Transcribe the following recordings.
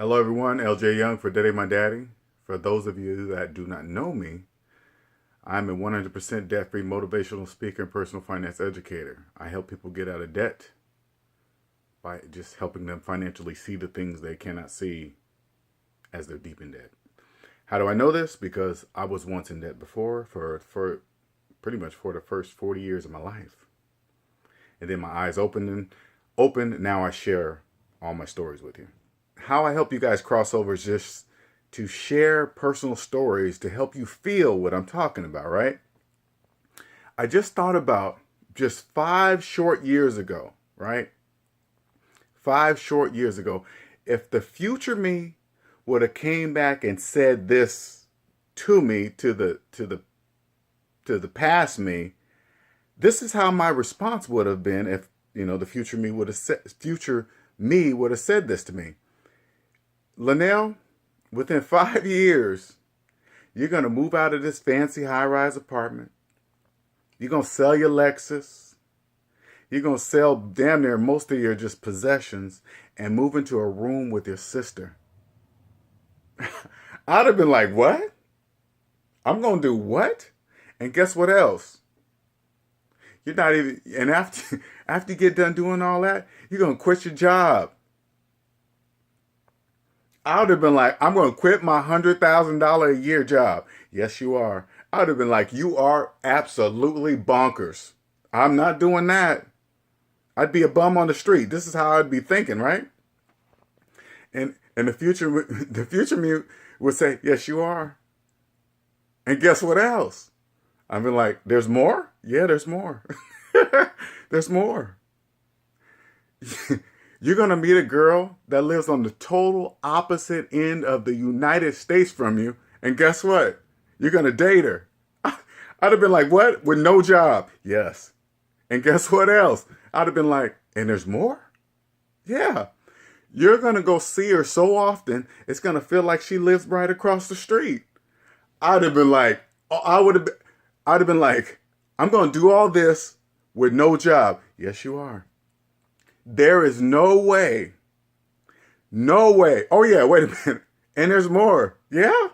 Hello everyone, LJ Young for DebtAintMyDaddy. For those of you that do not know me, I'm a 100% debt-free motivational speaker and personal finance educator. I help people get out of debt by just helping them financially see the things they cannot see as they're deep in debt. How do I know this? Because I was once in debt before for pretty much for the first 40 years of my life. And then my eyes opened. Now I share all my stories with you. How I help you guys cross over is just to share personal stories to help you feel what I'm talking about, right? I just thought about just 5 short years ago, right? 5 short years ago, if the future me would have came back and said this to me, to the past me, this is how my response would have been if, the future me would have said this to me. Linnell, within 5 years, you're going to move out of this fancy high-rise apartment. You're going to sell your Lexus. You're going to sell damn near most of your just possessions and move into a room with your sister. I'd have been like, what? I'm going to do what? And guess what else? You're not even, and after you get done doing all that, you're going to quit your job. I would have been like, I'm going to quit my $100,000 a year job. Yes, you are. I would have been like, you are absolutely bonkers. I'm not doing that. I'd be a bum on the street. This is how I'd be thinking, right? And the future me would say, yes, you are. And guess what else? I'd be like, there's more? Yeah, there's more. There's more. You're going to meet a girl that lives on the total opposite end of the United States from you. And guess what? You're going to date her. I'd have been like, what? With no job? Yes. And guess what else? I'd have been like, and there's more? Yeah. You're going to go see her so often, it's going to feel like she lives right across the street. I'd have been like, I'd have been like, I'm going to do all this with no job. Yes, you are. There is no way. Oh yeah, wait a minute. And there's more. Yeah?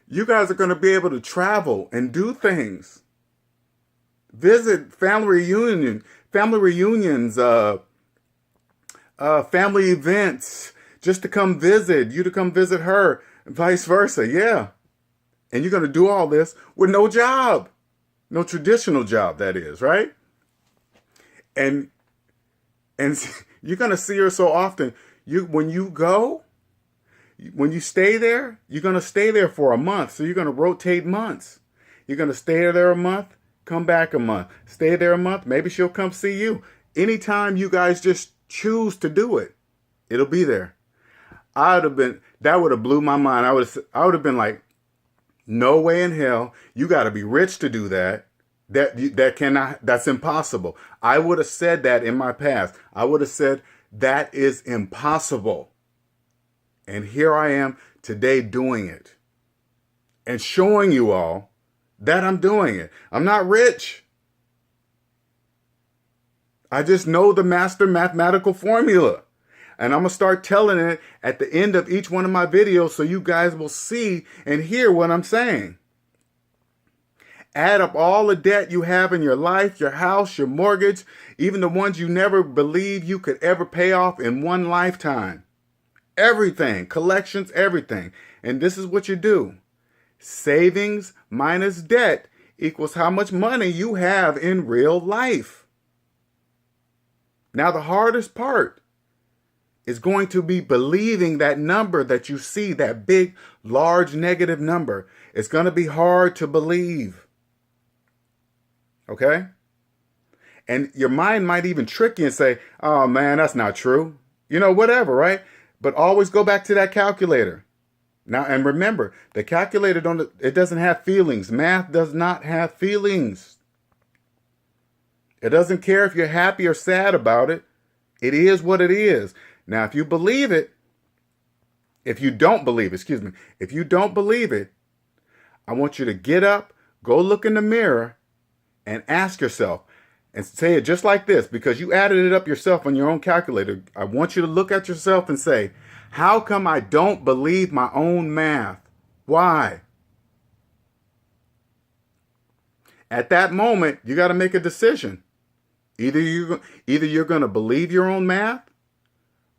You guys are going to be able to travel and do things. Visit family reunions, family events, just to come visit, you to come visit her, and vice versa. Yeah. And you're going to do all this with no job. No traditional job, that is, right? And you're going to see her so often. When you stay there, you're going to stay there for a month. So you're going to rotate months. You're going to stay there a month, come back a month. Stay there a month. Maybe she'll come see you. Anytime you guys just choose to do it, it'll be there. That would have blew my mind. I would have been like, no way in hell. You got to be rich to do that. That's impossible. I would have said that in my past. I would have said that is impossible. And here I am today doing it and showing you all that I'm doing it. I'm not rich. I just know the master mathematical formula. And I'm going to start telling it at the end of each one of my videos so you guys will see and hear what I'm saying. Add up all the debt you have in your life, your house, your mortgage, even the ones you never believed you could ever pay off in one lifetime. Everything, collections, everything. And this is what you do. Savings minus debt equals how much money you have in real life. Now, the hardest part is going to be believing that number that you see, that big, large negative number. It's going to be hard to believe. Okay? And your mind might even trick you and say, oh man, that's not true. Whatever, right? But always go back to that calculator. Now, and remember, the calculator it doesn't have feelings. Math does not have feelings. It doesn't care if you're happy or sad about it. It is what it is. Now, if you don't believe it, if you don't believe it, I want you to get up, go look in the mirror, and ask yourself, and say it just like this, because you added it up yourself on your own calculator. I want you to look at yourself and say, How come I don't believe my own math? Why? At that moment, you got to make a decision. Either you're going to believe your own math,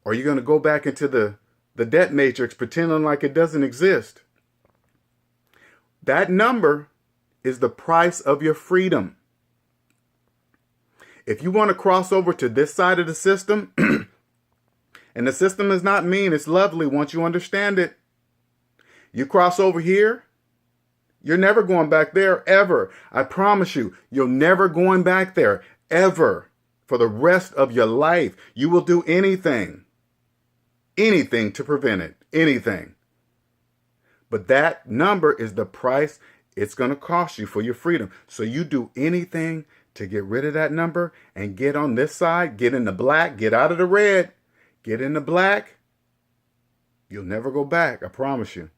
or you're going to go back into the debt matrix pretending like it doesn't exist. That number is the price of your freedom. If you want to cross over to this side of the system, and the system is not mean, it's lovely once you understand it. You cross over here, you're never going back there, ever. I promise you, you're never going back there, ever. For the rest of your life, you will do anything to prevent it, anything. But that number is the price it's going to cost you for your freedom. So you do anything to get rid of that number and get on this side, get in the black, get out of the red, get in the black. You'll never go back, I promise you.